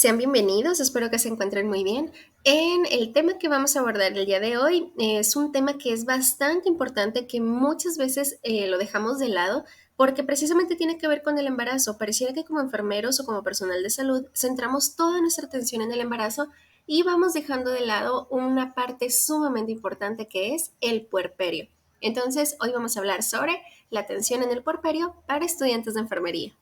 Sean bienvenidos, espero que se encuentren muy bien. En el tema que vamos a abordar el día de hoy es un tema que es bastante importante, que muchas veces lo dejamos de lado porque precisamente tiene que ver con el embarazo. Pareciera que como enfermeros o como personal de salud centramos toda nuestra atención en el embarazo y vamos dejando de lado una parte sumamente importante que es el puerperio. Entonces, hoy vamos a hablar sobre la atención en el puerperio para estudiantes de enfermería.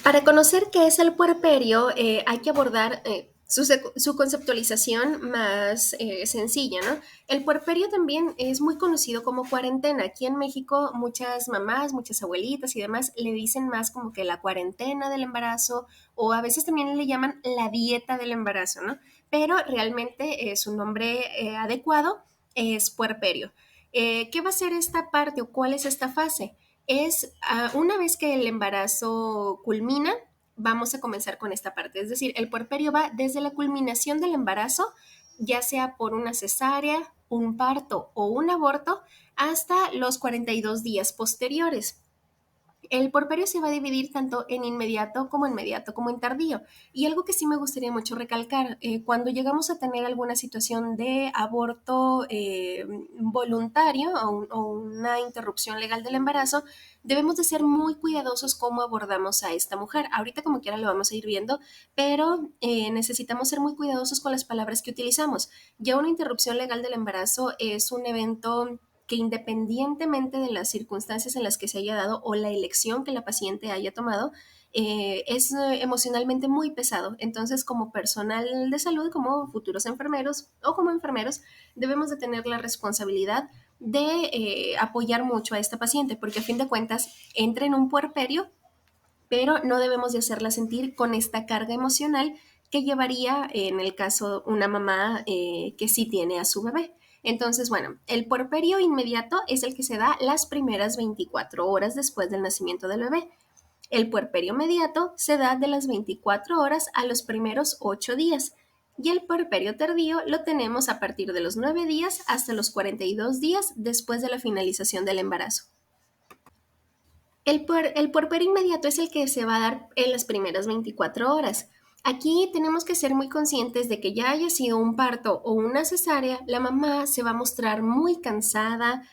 Para conocer qué es el puerperio, hay que abordar su conceptualización más sencilla, ¿no? El puerperio también es muy conocido como cuarentena. Aquí en México, muchas mamás, muchas abuelitas y demás le dicen más como que la cuarentena del embarazo o a veces también le llaman la dieta del embarazo, ¿no? Pero realmente su nombre adecuado es puerperio. ¿Qué va a ser esta parte o cuál es esta fase? Es una vez que el embarazo culmina, vamos a comenzar con esta parte. Es decir, el puerperio va desde la culminación del embarazo, ya sea por una cesárea, un parto o un aborto, hasta los 42 días posteriores. El puerperio se va a dividir tanto en inmediato como en tardío. Y algo que sí me gustaría mucho recalcar, cuando llegamos a tener alguna situación de aborto voluntario o una interrupción legal del embarazo, debemos de ser muy cuidadosos cómo abordamos a esta mujer. Ahorita como quiera lo vamos a ir viendo, pero necesitamos ser muy cuidadosos con las palabras que utilizamos. Ya una interrupción legal del embarazo es un evento que independientemente de las circunstancias en las que se haya dado o la elección que la paciente haya tomado, es emocionalmente muy pesado. Entonces, como personal de salud, como futuros enfermeros o como enfermeros, debemos de tener la responsabilidad de apoyar mucho a esta paciente, porque a fin de cuentas entra en un puerperio, pero no debemos de hacerla sentir con esta carga emocional que llevaría en el caso una mamá que sí tiene a su bebé. Entonces, bueno, el puerperio inmediato es el que se da las primeras 24 horas después del nacimiento del bebé. El puerperio inmediato se da de las 24 horas a los primeros 8 días. Y el puerperio tardío lo tenemos a partir de los 9 días hasta los 42 días después de la finalización del embarazo. El puerperio inmediato es el que se va a dar en las primeras 24 horas. Aquí tenemos que ser muy conscientes de que ya haya sido un parto o una cesárea, la mamá se va a mostrar muy cansada,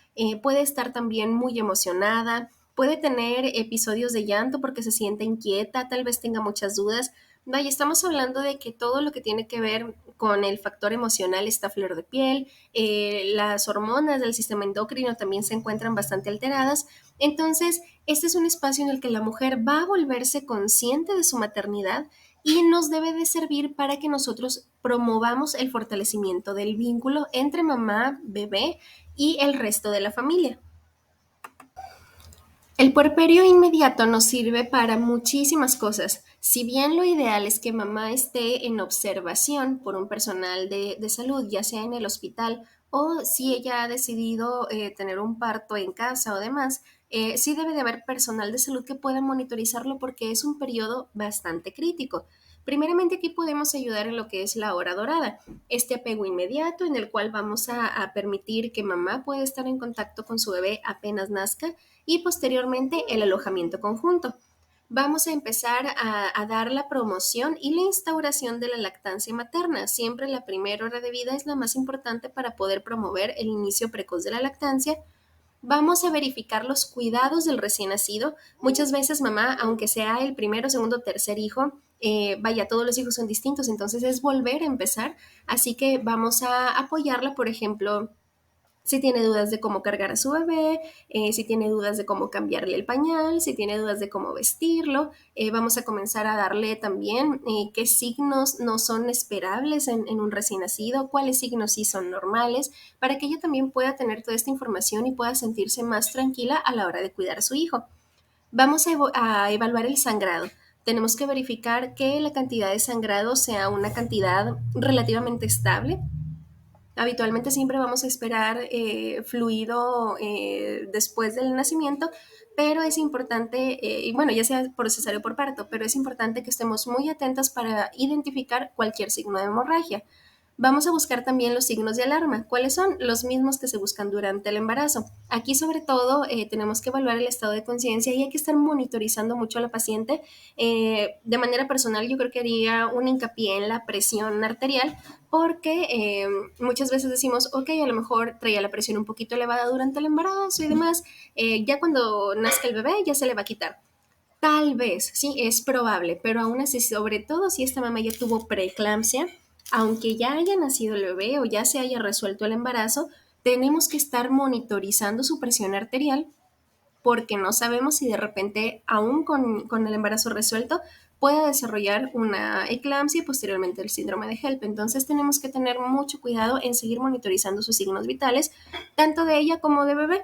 puede estar también muy emocionada, puede tener episodios de llanto porque se siente inquieta, tal vez tenga muchas dudas. Vaya, estamos hablando de que todo lo que tiene que ver con el factor emocional está a flor de piel, las hormonas del sistema endocrino también se encuentran bastante alteradas. Entonces, este es un espacio en el que la mujer va a volverse consciente de su maternidad y nos debe de servir para que nosotros promovamos el fortalecimiento del vínculo entre mamá, bebé y el resto de la familia. El puerperio inmediato nos sirve para muchísimas cosas. Si bien lo ideal es que mamá esté en observación por un personal de salud, ya sea en el hospital o si ella ha decidido tener un parto en casa o demás, sí debe de haber personal de salud que pueda monitorizarlo porque es un periodo bastante crítico. Primeramente aquí podemos ayudar en lo que es la hora dorada, este apego inmediato en el cual vamos a permitir que mamá pueda estar en contacto con su bebé apenas nazca y posteriormente el alojamiento conjunto. Vamos a empezar a dar la promoción y la instauración de la lactancia materna. Siempre la primera hora de vida es la más importante para poder promover el inicio precoz de la lactancia. Vamos a verificar los cuidados del recién nacido. Muchas veces mamá, aunque sea el primero, segundo, tercer hijo, vaya, todos los hijos son distintos, entonces es volver a empezar. Así que vamos a apoyarla, por ejemplo, si tiene dudas de cómo cargar a su bebé, si tiene dudas de cómo cambiarle el pañal, si tiene dudas de cómo vestirlo, vamos a comenzar a darle también qué signos no son esperables en un recién nacido, cuáles signos sí son normales, para que ella también pueda tener toda esta información y pueda sentirse más tranquila a la hora de cuidar a su hijo. Vamos a evaluar el sangrado. Tenemos que verificar que la cantidad de sangrado sea una cantidad relativamente estable. Habitualmente siempre vamos a esperar fluido después del nacimiento, pero es importante, y bueno, ya sea por cesárea o por parto, pero es importante que estemos muy atentas para identificar cualquier signo de hemorragia. Vamos a buscar también los signos de alarma. ¿Cuáles son? Los mismos que se buscan durante el embarazo. Aquí sobre todo tenemos que evaluar el estado de conciencia y hay que estar monitorizando mucho a la paciente. De manera personal yo creo que haría un hincapié en la presión arterial porque muchas veces decimos, ok, a lo mejor traía la presión un poquito elevada durante el embarazo y demás, ya cuando nazca el bebé ya se le va a quitar. Tal vez, sí, es probable, pero aún así, sobre todo si esta mamá ya tuvo preeclampsia, aunque ya haya nacido el bebé o ya se haya resuelto el embarazo, tenemos que estar monitorizando su presión arterial porque no sabemos si de repente, aún con el embarazo resuelto, pueda desarrollar una eclampsia y posteriormente el síndrome de HELP. Entonces tenemos que tener mucho cuidado en seguir monitorizando sus signos vitales, tanto de ella como de bebé.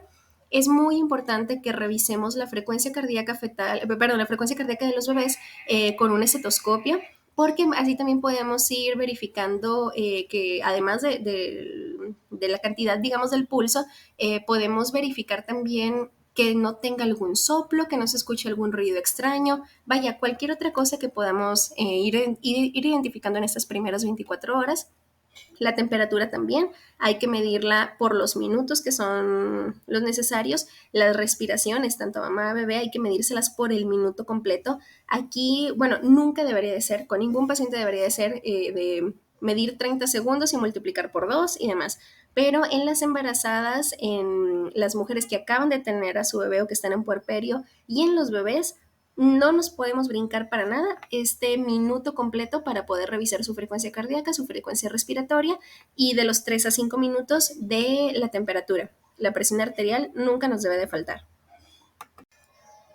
Es muy importante que revisemos la frecuencia cardíaca fetal, perdón, la frecuencia cardíaca de los bebés con un estetoscopio, porque así también podemos ir verificando que además de la cantidad, digamos, del pulso, podemos verificar también que no tenga algún soplo, que no se escuche algún ruido extraño, vaya, cualquier otra cosa que podamos ir identificando en estas primeras 24 horas. La temperatura también hay que medirla por los minutos que son los necesarios. Las respiraciones, tanto mamá, bebé, hay que medírselas por el minuto completo. Aquí, bueno, nunca debería de ser, con ningún paciente debería de ser de medir 30 segundos y multiplicar por 2 y demás. Pero en las embarazadas, en las mujeres que acaban de tener a su bebé o que están en puerperio y en los bebés, no nos podemos brincar para nada este minuto completo para poder revisar su frecuencia cardíaca, su frecuencia respiratoria y de los 3 a 5 minutos de la temperatura. La presión arterial nunca nos debe de faltar.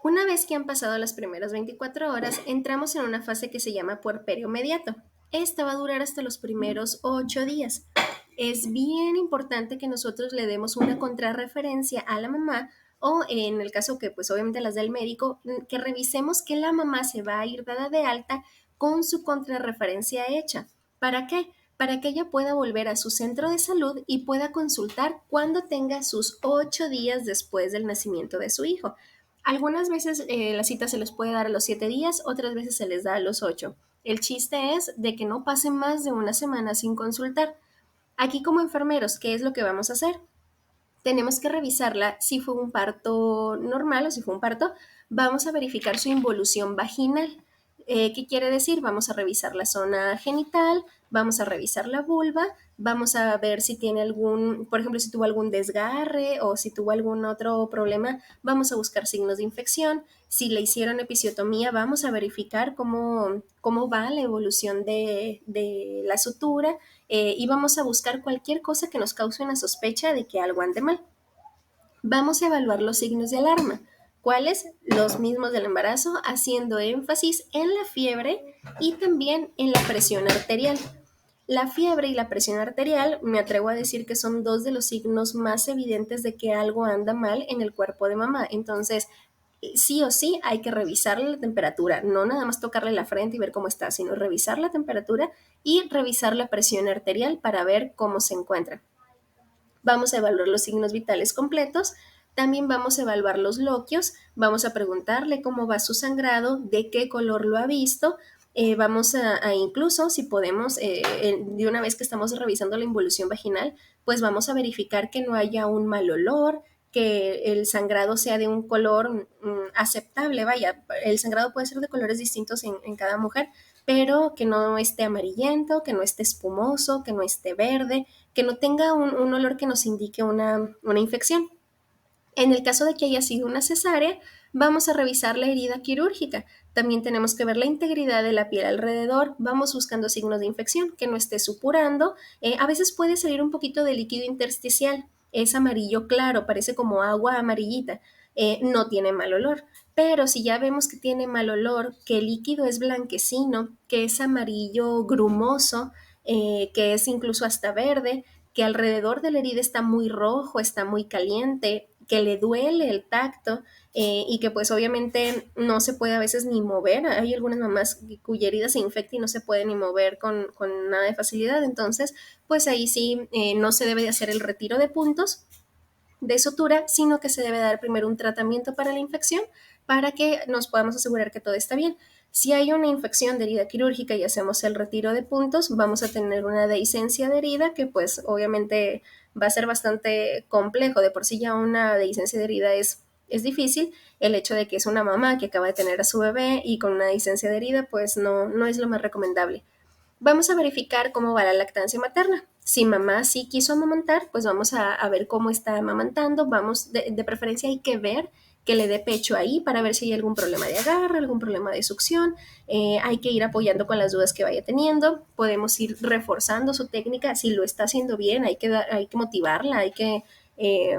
Una vez que han pasado las primeras 24 horas, entramos en una fase que se llama puerperio mediato. Esta va a durar hasta los primeros 8 días. Es bien importante que nosotros le demos una contrarreferencia a la mamá o en el caso que pues obviamente las del médico, que revisemos que la mamá se va a ir dada de alta con su contrarreferencia hecha. ¿Para qué? Para que ella pueda volver a su centro de salud y pueda consultar cuando tenga sus 8 días después del nacimiento de su hijo. Algunas veces la cita se les puede dar a los 7 días, otras veces se les da a los 8. El chiste es de que no pase más de una semana sin consultar. Aquí como enfermeros, ¿qué es lo que vamos a hacer? Tenemos que revisarla si fue un parto normal o si fue un parto. Vamos a verificar su involución vaginal. ¿Qué quiere decir? Vamos a revisar la zona genital, vamos a revisar la vulva, vamos a ver si tiene algún, por ejemplo, si tuvo algún desgarre o si tuvo algún otro problema, vamos a buscar signos de infección. Si le hicieron episiotomía, vamos a verificar cómo va la evolución de la sutura y vamos a buscar cualquier cosa que nos cause una sospecha de que algo ande mal. Vamos a evaluar los signos de alarma. ¿Cuáles? Los mismos del embarazo, haciendo énfasis en la fiebre y también en la presión arterial. La fiebre y la presión arterial, me atrevo a decir que son dos de los signos más evidentes de que algo anda mal en el cuerpo de mamá. Entonces, sí o sí hay que revisarle la temperatura, no nada más tocarle la frente y ver cómo está, sino revisar la temperatura y revisar la presión arterial para ver cómo se encuentra. Vamos a evaluar los signos vitales completos, también vamos a evaluar los loquios, vamos a preguntarle cómo va su sangrado, de qué color lo ha visto, vamos a incluso, si podemos, de una vez que estamos revisando la involución vaginal, pues vamos a verificar que no haya un mal olor, que el sangrado sea de un color aceptable, vaya, el sangrado puede ser de colores distintos en cada mujer, pero que no esté amarillento, que no esté espumoso, que no esté verde, que no tenga un olor que nos indique una infección. En el caso de que haya sido una cesárea, vamos a revisar la herida quirúrgica. También tenemos que ver la integridad de la piel alrededor. Vamos buscando signos de infección, que no esté supurando. A veces puede salir un poquito de líquido intersticial. Es amarillo claro, parece como agua amarillita. No tiene mal olor. Pero si ya vemos que tiene mal olor, que el líquido es blanquecino, que es amarillo grumoso, que es incluso hasta verde, que alrededor de la herida está muy rojo, está muy caliente, que le duele el tacto y que pues obviamente no se puede a veces ni mover. Hay algunas mamás cuya herida se infecta y no se puede ni mover con nada de facilidad. Entonces, pues ahí sí no se debe de hacer el retiro de puntos de sutura, sino que se debe dar primero un tratamiento para la infección, para que nos podamos asegurar que todo está bien. Si hay una infección de herida quirúrgica y hacemos el retiro de puntos, vamos a tener una dehiscencia de herida que pues obviamente va a ser bastante complejo. De por sí ya una dehiscencia de herida es difícil. El hecho de que es una mamá que acaba de tener a su bebé y con una dehiscencia de herida pues no es lo más recomendable. Vamos a verificar cómo va la lactancia materna. Si mamá sí quiso amamantar, pues vamos a ver cómo está amamantando. Vamos, de preferencia hay que ver que le dé pecho ahí para ver si hay algún problema de agarre, algún problema de succión. Hay que ir apoyando con las dudas que vaya teniendo. Podemos ir reforzando su técnica. Si lo está haciendo bien, hay que motivarla, hay que eh,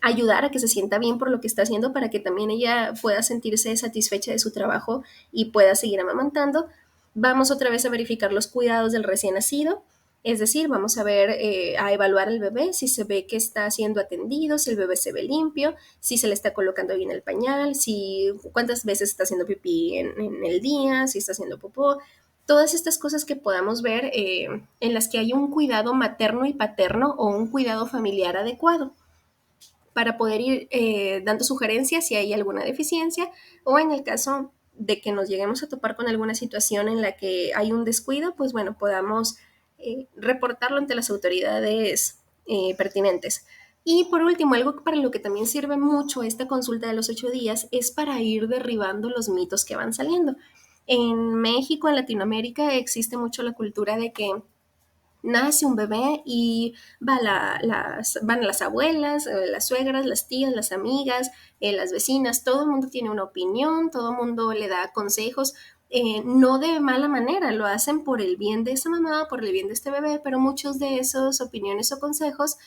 ayudar a que se sienta bien por lo que está haciendo para que también ella pueda sentirse satisfecha de su trabajo y pueda seguir amamantando. Vamos otra vez a verificar los cuidados del recién nacido, es decir, vamos a ver, a evaluar al bebé, si se ve que está siendo atendido, si el bebé se ve limpio, si se le está colocando bien el pañal, si cuántas veces está haciendo pipí en el día, si está haciendo popó. Todas estas cosas que podamos ver en las que hay un cuidado materno y paterno o un cuidado familiar adecuado para poder ir dando sugerencias si hay alguna deficiencia o en el caso de que nos lleguemos a topar con alguna situación en la que hay un descuido, pues bueno, podamos reportarlo ante las autoridades pertinentes. Y por último, algo para lo que también sirve mucho esta consulta de los 8 días es para ir derribando los mitos que van saliendo. En México, en Latinoamérica, existe mucho la cultura de que nace un bebé y van las abuelas, las suegras, las tías, las amigas, las vecinas, todo el mundo tiene una opinión, todo el mundo le da consejos, no de mala manera, lo hacen por el bien de esa mamá, por el bien de este bebé, pero muchos de esos opiniones o consejos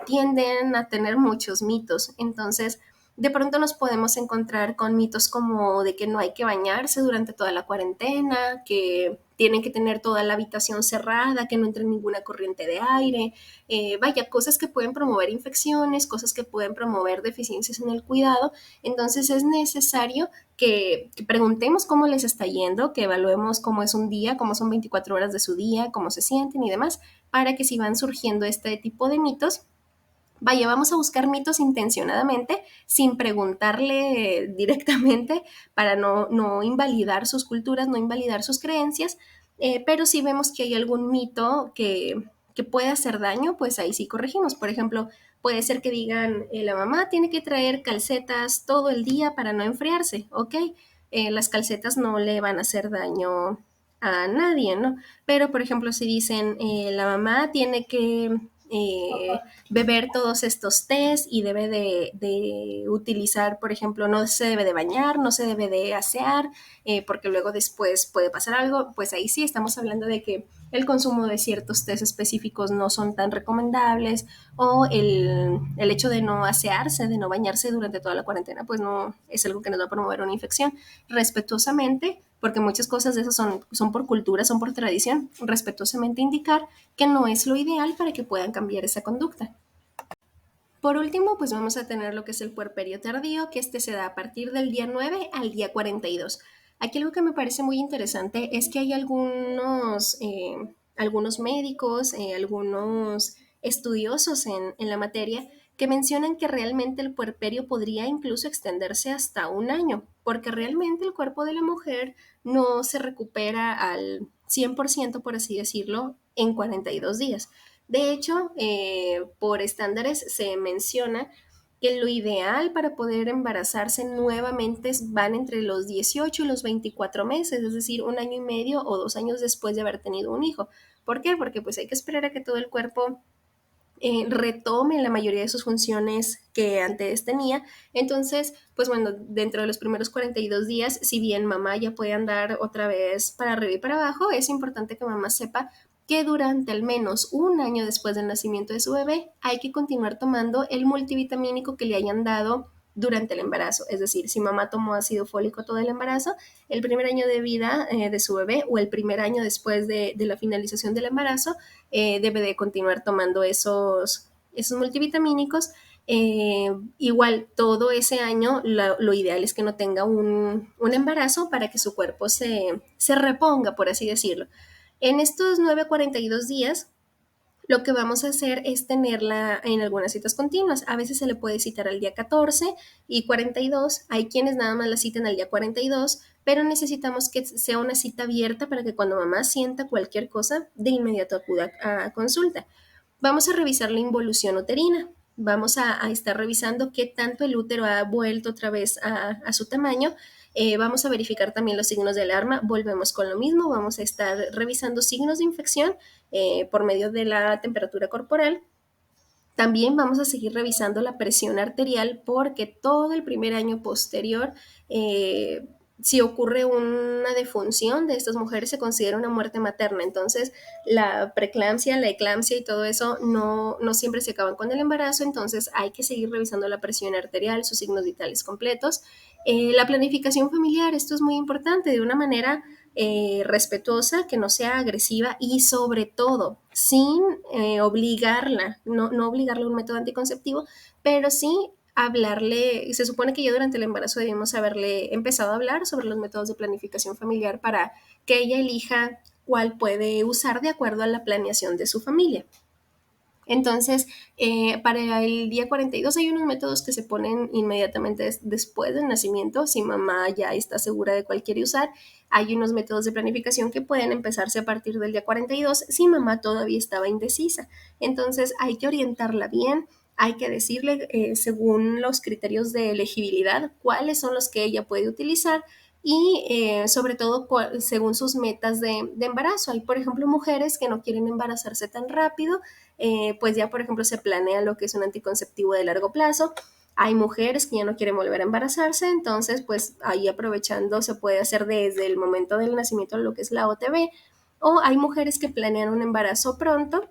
tienden a tener muchos mitos. Entonces, de pronto nos podemos encontrar con mitos como de que no hay que bañarse durante toda la cuarentena, que tienen que tener toda la habitación cerrada, que no entre ninguna corriente de aire, vaya, cosas que pueden promover infecciones, cosas que pueden promover deficiencias en el cuidado. Entonces es necesario que preguntemos cómo les está yendo, que evaluemos cómo es un día, cómo son 24 horas de su día, cómo se sienten y demás, para que si van surgiendo este tipo de mitos, vaya, vamos a buscar mitos intencionadamente, sin preguntarle directamente, para no invalidar sus culturas, no invalidar sus creencias, pero si vemos que hay algún mito que puede hacer daño, pues ahí sí corregimos. Por ejemplo, puede ser que digan, la mamá tiene que traer calcetas todo el día para no enfriarse, ¿ok? Las calcetas no le van a hacer daño a nadie, ¿no? Pero, por ejemplo, si dicen, la mamá tiene que beber todos estos tés y debe de utilizar, por ejemplo, no se debe de bañar, no se debe de asear, porque luego después puede pasar algo, pues ahí sí estamos hablando de que el consumo de ciertos tés específicos no son tan recomendables o el hecho de no asearse, de no bañarse durante toda la cuarentena, pues no es algo que nos va a promover una infección. Respetuosamente, porque muchas cosas de esas son por cultura, son por tradición, respetuosamente indicar que no es lo ideal para que puedan cambiar esa conducta. Por último, pues vamos a tener lo que es el puerperio tardío, que este se da a partir del día 9 al día 42. Aquí algo que me parece muy interesante es que hay algunos médicos, algunos estudiosos en la materia que mencionan que realmente el puerperio podría incluso extenderse hasta un año, porque realmente el cuerpo de la mujer no se recupera al 100%, por así decirlo, en 42 días. De hecho, por estándares se menciona que lo ideal para poder embarazarse nuevamente van entre los 18 y los 24 meses, es decir, un año y medio o 2 años después de haber tenido un hijo. ¿Por qué? Porque pues hay que esperar a que todo el cuerpo retome la mayoría de sus funciones que antes tenía. Entonces, pues bueno, dentro de los primeros 42 días, si bien mamá ya puede andar otra vez para arriba y para abajo, es importante que mamá sepa que durante al menos un año después del nacimiento de su bebé hay que continuar tomando el multivitamínico que le hayan dado durante el embarazo. Es decir, si mamá tomó ácido fólico todo el embarazo, el primer año de vida de su bebé o el primer año después de la finalización del embarazo, debe de continuar tomando esos multivitamínicos. Igual todo ese año lo ideal es que no tenga un embarazo para que su cuerpo se reponga, por así decirlo. En estos 9 a 42 días lo que vamos a hacer es tenerla en algunas citas continuas. A veces se le puede citar al día 14 y 42. Hay quienes nada más la citan al día 42, pero necesitamos que sea una cita abierta para que cuando mamá sienta cualquier cosa, de inmediato acuda a consulta. Vamos a revisar la involución uterina. Vamos a estar revisando qué tanto el útero ha vuelto otra vez a su tamaño. Vamos a verificar también los signos de alarma. Volvemos con lo mismo. Vamos a estar revisando signos de infección por medio de la temperatura corporal. También vamos a seguir revisando la presión arterial porque todo el primer año posterior, si ocurre una defunción de estas mujeres, se considera una muerte materna. Entonces, la preeclampsia, la eclampsia y todo eso no siempre se acaban con el embarazo. Entonces, hay que seguir revisando la presión arterial, sus signos vitales completos. La planificación familiar, esto es muy importante, de una manera respetuosa, que no sea agresiva y sobre todo sin obligarla, no obligarle a un método anticonceptivo, pero sí hablarle. Se supone que ya durante el embarazo debemos haberle empezado a hablar sobre los métodos de planificación familiar para que ella elija cuál puede usar de acuerdo a la planeación de su familia. Entonces, para el día 42 hay unos métodos que se ponen inmediatamente después del nacimiento, si mamá ya está segura de cuál quiere usar. Hay unos métodos de planificación que pueden empezarse a partir del día 42 si mamá todavía estaba indecisa. Entonces, hay que orientarla bien, hay que decirle, según los criterios de elegibilidad, cuáles son los que ella puede utilizar y sobre todo según sus metas de embarazo. Hay, por ejemplo, mujeres que no quieren embarazarse tan rápido, pues ya, por ejemplo, se planea lo que es un anticonceptivo de largo plazo. Hay mujeres que ya no quieren volver a embarazarse, entonces, pues ahí aprovechando se puede hacer desde el momento del nacimiento lo que es la OTB, o hay mujeres que planean un embarazo pronto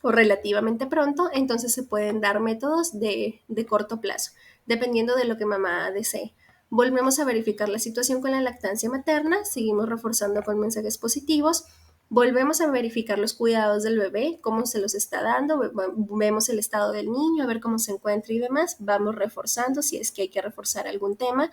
o relativamente pronto, entonces se pueden dar métodos de corto plazo, dependiendo de lo que mamá desee. Volvemos a verificar la situación con la lactancia materna, seguimos reforzando con mensajes positivos, volvemos a verificar los cuidados del bebé, cómo se los está dando, vemos el estado del niño, a ver cómo se encuentra y demás, vamos reforzando si es que hay que reforzar algún tema.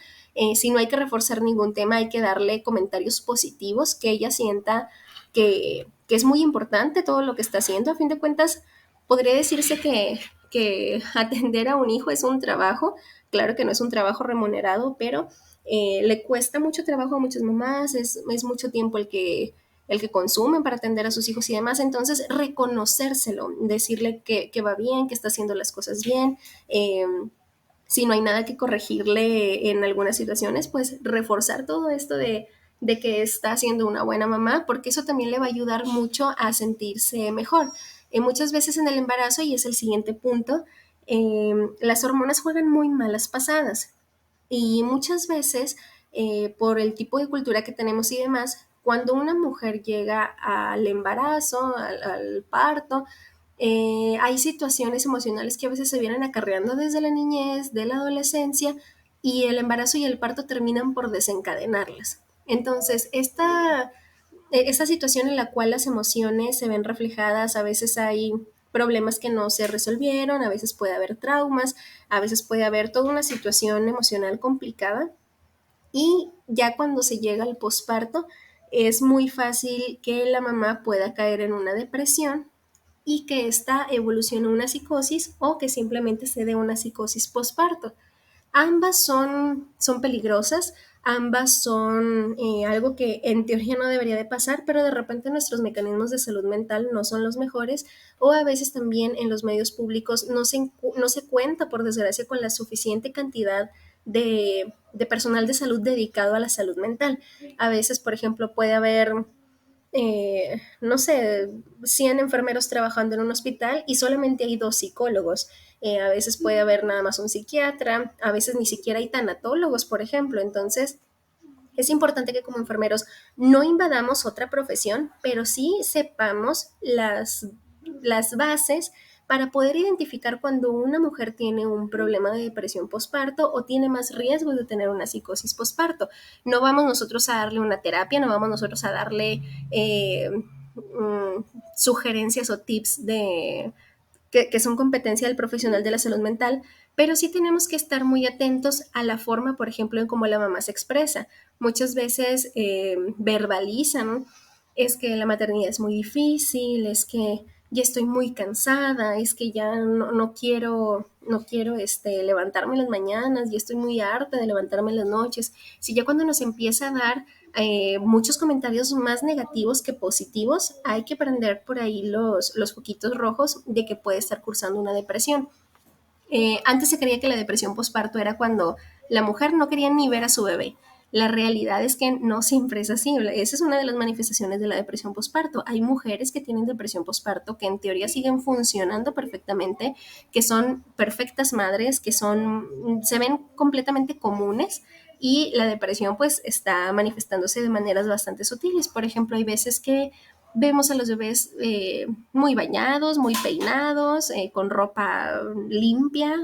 Si no hay que reforzar ningún tema, hay que darle comentarios positivos, que ella sienta que es muy importante todo lo que está haciendo. A fin de cuentas, podría decirse que atender a un hijo es un trabajo. Claro que no es un trabajo remunerado, pero le cuesta mucho trabajo a muchas mamás, es mucho tiempo el que consumen para atender a sus hijos y demás. Entonces, reconocérselo, decirle que va bien, que está haciendo las cosas bien. Si no hay nada que corregirle en algunas situaciones, pues reforzar todo esto de que está siendo una buena mamá, porque eso también le va a ayudar mucho a sentirse mejor. Muchas veces en el embarazo, y es el siguiente punto, las hormonas juegan muy malas pasadas y muchas veces por el tipo de cultura que tenemos y demás, cuando una mujer llega al embarazo, al parto, hay situaciones emocionales que a veces se vienen acarreando desde la niñez, de la adolescencia, y el embarazo y el parto terminan por desencadenarlas. Entonces, esta situación en la cual las emociones se ven reflejadas, a veces hay problemas que no se resolvieron, a veces puede haber traumas, a veces puede haber toda una situación emocional complicada, y ya cuando se llega al posparto es muy fácil que la mamá pueda caer en una depresión y que esta evolucione a una psicosis o que simplemente se dé una psicosis posparto. Ambas son peligrosas, ambas son algo que en teoría no debería de pasar, pero de repente nuestros mecanismos de salud mental no son los mejores, o a veces también en los medios públicos no se cuenta, por desgracia, con la suficiente cantidad de personal de salud dedicado a la salud mental. A veces, por ejemplo, puede haber no sé, 100 enfermeros trabajando en un hospital y solamente hay 2 psicólogos. A veces puede haber nada más un psiquiatra, a veces ni siquiera hay tanatólogos, por ejemplo. Entonces, es importante que como enfermeros no invadamos otra profesión, pero sí sepamos las bases para poder identificar cuando una mujer tiene un problema de depresión posparto o tiene más riesgo de tener una psicosis posparto. No vamos nosotros a darle una terapia, no vamos nosotros a darle sugerencias o tips que son competencia del profesional de la salud mental, pero sí tenemos que estar muy atentos a la forma, por ejemplo, en cómo la mamá se expresa. Muchas veces verbalizan, es que la maternidad es muy difícil, es que ya estoy muy cansada, es que ya no quiero levantarme en las mañanas, ya estoy muy harta de levantarme en las noches. Si ya cuando nos empieza a dar muchos comentarios más negativos que positivos, hay que prender por ahí los foquitos rojos de que puede estar cursando una depresión. Antes se creía que la depresión postparto era cuando la mujer no quería ni ver a su bebé. La realidad es que no siempre es así. Esa es una de las manifestaciones de la depresión postparto. Hay mujeres que tienen depresión postparto que en teoría siguen funcionando perfectamente, que son perfectas madres, se ven completamente comunes, y la depresión pues está manifestándose de maneras bastante sutiles. Por ejemplo, hay veces que vemos a los bebés muy bañados, muy peinados, con ropa limpia.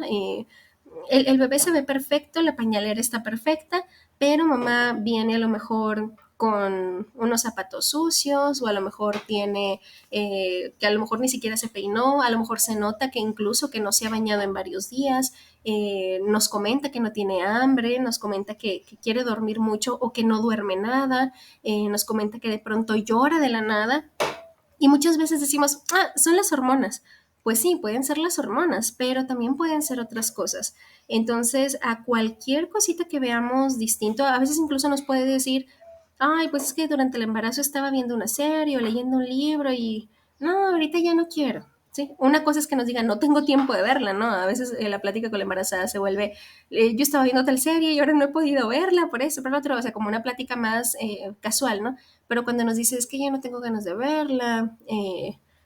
El bebé se ve perfecto, la pañalera está perfecta, pero mamá viene a lo mejor con unos zapatos sucios, o a lo mejor tiene, que a lo mejor ni siquiera se peinó, a lo mejor se nota que incluso que no se ha bañado en varios días, nos comenta que no tiene hambre, nos comenta que quiere dormir mucho o que no duerme nada, nos comenta que de pronto llora de la nada, y muchas veces decimos, son las hormonas. Pues sí, pueden ser las hormonas, pero también pueden ser otras cosas. Entonces, a cualquier cosita que veamos distinto, a veces incluso nos puede decir, ay, pues es que durante el embarazo estaba viendo una serie o leyendo un libro y no, ahorita ya no quiero. Sí, una cosa es que nos digan, no tengo tiempo de verla, ¿no? A veces la plática con la embarazada se vuelve, yo estaba viendo tal serie y ahora no he podido verla, por eso, por lo otro, o sea, como una plática más casual, ¿no? Pero cuando nos dice, es que ya no tengo ganas de verla,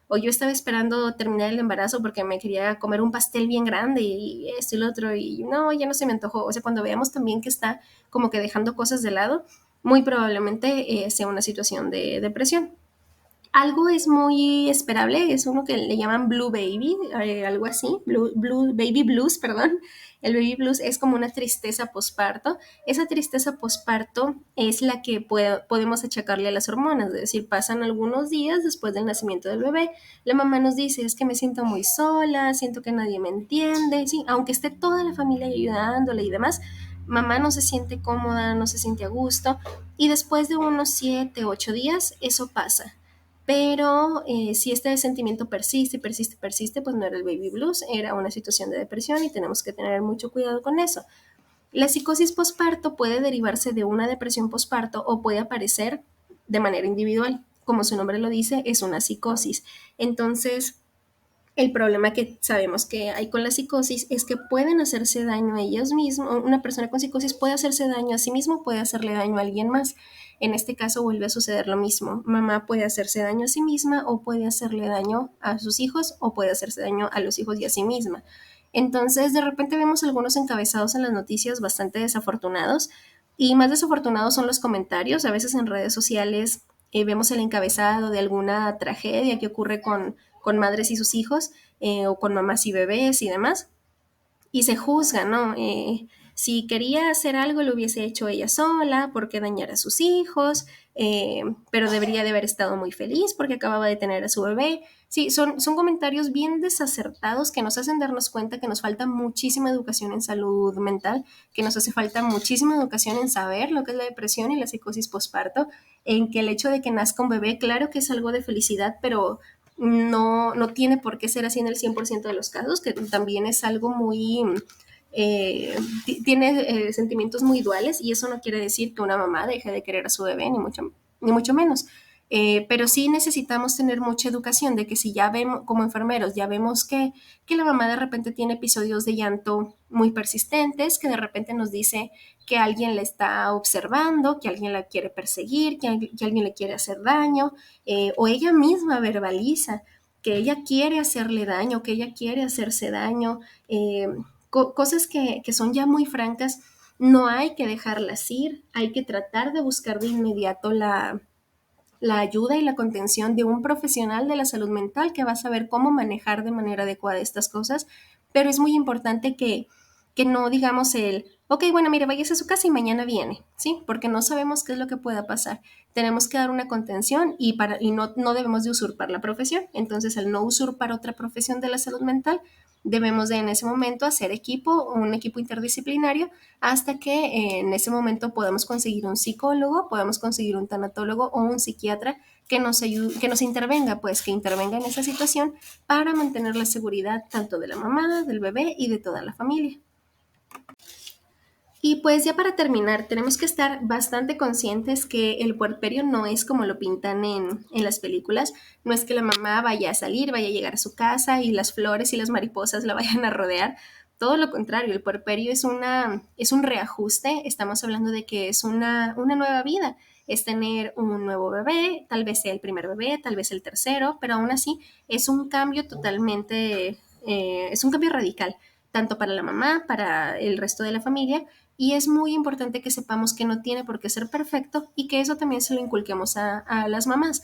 o yo estaba esperando terminar el embarazo porque me quería comer un pastel bien grande y esto y lo otro, y no, ya no se me antojó. O sea, cuando veamos también que está como que dejando cosas de lado, muy probablemente sea una situación de depresión. Algo es muy esperable, es uno que le llaman Blue Baby, algo así, Baby Blues, perdón. El Baby Blues es como una tristeza posparto. Esa tristeza posparto es la que podemos achacarle a las hormonas, es decir, pasan algunos días después del nacimiento del bebé, la mamá nos dice, es que me siento muy sola, siento que nadie me entiende, sí, aunque esté toda la familia ayudándole y demás, mamá no se siente cómoda, no se siente a gusto, y después de unos 7, 8 días, eso pasa. Pero si este sentimiento persiste, persiste, persiste, pues no era el baby blues, era una situación de depresión y tenemos que tener mucho cuidado con eso. La psicosis posparto puede derivarse de una depresión posparto o puede aparecer de manera individual. Como su nombre lo dice, es una psicosis. Entonces, el problema que sabemos que hay con la psicosis es que pueden hacerse daño a ellos mismos. Una persona con psicosis puede hacerse daño a sí mismo, puede hacerle daño a alguien más. En este caso vuelve a suceder lo mismo. Mamá puede hacerse daño a sí misma o puede hacerle daño a sus hijos o puede hacerse daño a los hijos y a sí misma. Entonces, de repente vemos algunos encabezados en las noticias bastante desafortunados, y más desafortunados son los comentarios. A veces en redes sociales vemos el encabezado de alguna tragedia que ocurre con madres y sus hijos, o con mamás y bebés y demás, y se juzga, ¿no? Si quería hacer algo lo hubiese hecho ella sola, ¿por qué dañar a sus hijos? Pero debería de haber estado muy feliz porque acababa de tener a su bebé. Sí, son comentarios bien desacertados que nos hacen darnos cuenta que nos falta muchísima educación en salud mental, que nos hace falta muchísima educación en saber lo que es la depresión y la psicosis posparto, en que el hecho de que nazca un bebé, claro que es algo de felicidad, pero no tiene por qué ser así en el 100% de los casos, que también es algo muy, tiene sentimientos muy duales, y eso no quiere decir que una mamá deje de querer a su bebé, ni mucho menos. Pero sí necesitamos tener mucha educación de que si ya vemos, como enfermeros, ya vemos que la mamá de repente tiene episodios de llanto muy persistentes, que de repente nos dice que alguien la está observando, que alguien la quiere perseguir, que alguien le quiere hacer daño, o ella misma verbaliza que ella quiere hacerle daño, que ella quiere hacerse daño, cosas que son ya muy francas, no hay que dejarlas ir, hay que tratar de buscar de inmediato la ayuda y la contención de un profesional de la salud mental que va a saber cómo manejar de manera adecuada estas cosas, pero es muy importante que no digamos ok, bueno, mire, váyase a su casa y mañana viene, ¿sí? Porque no sabemos qué es lo que pueda pasar. Tenemos que dar una contención, y no debemos de usurpar la profesión. Entonces, al no usurpar otra profesión de la salud mental, debemos de en ese momento hacer equipo, un equipo interdisciplinario, hasta que en ese momento podamos conseguir un psicólogo, podamos conseguir un tanatólogo o un psiquiatra que nos ayude, que nos intervenga, pues que intervenga en esa situación para mantener la seguridad tanto de la mamá, del bebé y de toda la familia. Y pues ya para terminar, tenemos que estar bastante conscientes que el puerperio no es como lo pintan en las películas, no es que la mamá vaya a salir, vaya a llegar a su casa y las flores y las mariposas la vayan a rodear. Todo lo contrario, el puerperio es un reajuste, estamos hablando de que es una nueva vida, es tener un nuevo bebé, tal vez sea el primer bebé, tal vez el tercero, pero aún así es un cambio totalmente, es un cambio radical, tanto para la mamá, para el resto de la familia, y es muy importante que sepamos que no tiene por qué ser perfecto y que eso también se lo inculquemos a las mamás.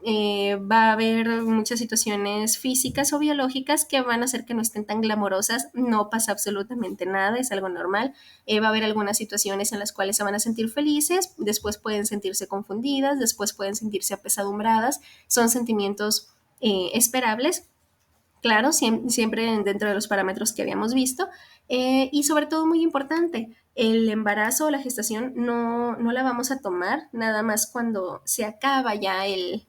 Va a haber muchas situaciones físicas o biológicas que van a hacer que no estén tan glamorosas, no pasa absolutamente nada, es algo normal. Va a haber algunas situaciones en las cuales se van a sentir felices, después pueden sentirse confundidas, después pueden sentirse apesadumbradas, son sentimientos esperables, claro, siempre dentro de los parámetros que habíamos visto. Y sobre todo, muy importante, el embarazo o la gestación no la vamos a tomar nada más cuando se acaba ya el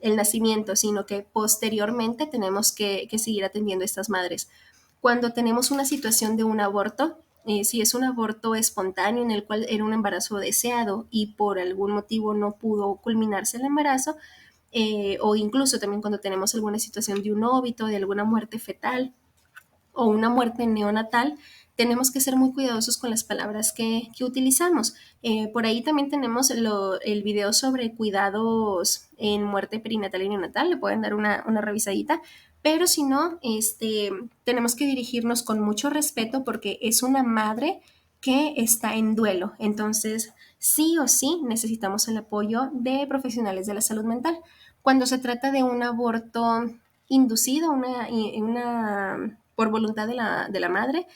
nacimiento, sino que posteriormente tenemos que seguir atendiendo a estas madres. Cuando tenemos una situación de un aborto, si es un aborto espontáneo en el cual era un embarazo deseado y por algún motivo no pudo culminarse el embarazo, o incluso también cuando tenemos alguna situación de un óbito, de alguna muerte fetal o una muerte neonatal, tenemos que ser muy cuidadosos con las palabras que utilizamos. Por ahí también tenemos el video sobre cuidados en muerte perinatal y neonatal, le pueden dar una revisadita, pero si no, tenemos que dirigirnos con mucho respeto porque es una madre que está en duelo. Entonces, sí o sí necesitamos el apoyo de profesionales de la salud mental. Cuando se trata de un aborto inducido, por voluntad de la madre,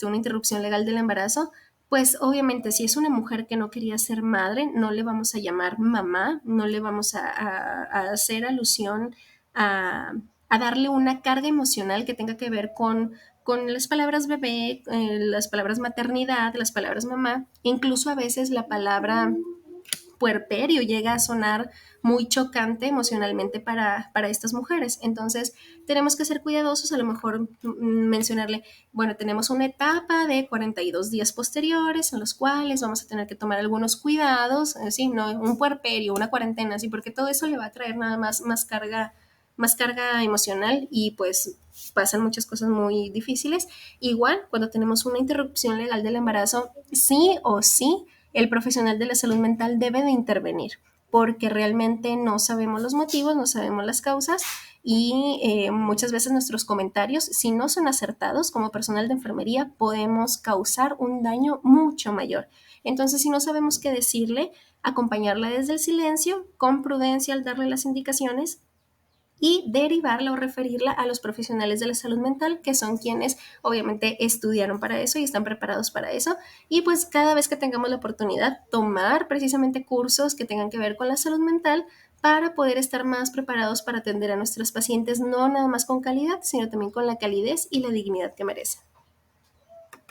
una interrupción legal del embarazo, pues obviamente si es una mujer que no quería ser madre, no le vamos a llamar mamá, no le vamos a hacer alusión a, a, darle una carga emocional que tenga que ver con las palabras bebé, las palabras maternidad, las palabras mamá, incluso a veces la palabra puerperio llega a sonar muy chocante emocionalmente para estas mujeres. Entonces, tenemos que ser cuidadosos, a lo mejor mencionarle, bueno, tenemos una etapa de 42 días posteriores en los cuales vamos a tener que tomar algunos cuidados, ¿sí? No, un puerperio, una cuarentena, ¿sí? Porque todo eso le va a traer nada más carga emocional y pues pasan muchas cosas muy difíciles. Igual, cuando tenemos una interrupción legal del embarazo, sí o sí el profesional de la salud mental debe de intervenir porque realmente no sabemos los motivos, no sabemos las causas y muchas veces nuestros comentarios, si no son acertados como personal de enfermería, podemos causar un daño mucho mayor. Entonces, si no sabemos qué decirle, acompañarla desde el silencio, con prudencia al darle las indicaciones y derivarla o referirla a los profesionales de la salud mental, que son quienes obviamente estudiaron para eso y están preparados para eso. Y pues cada vez que tengamos la oportunidad, tomar precisamente cursos que tengan que ver con la salud mental para poder estar más preparados para atender a nuestros pacientes, no nada más con calidad, sino también con la calidez y la dignidad que merecen.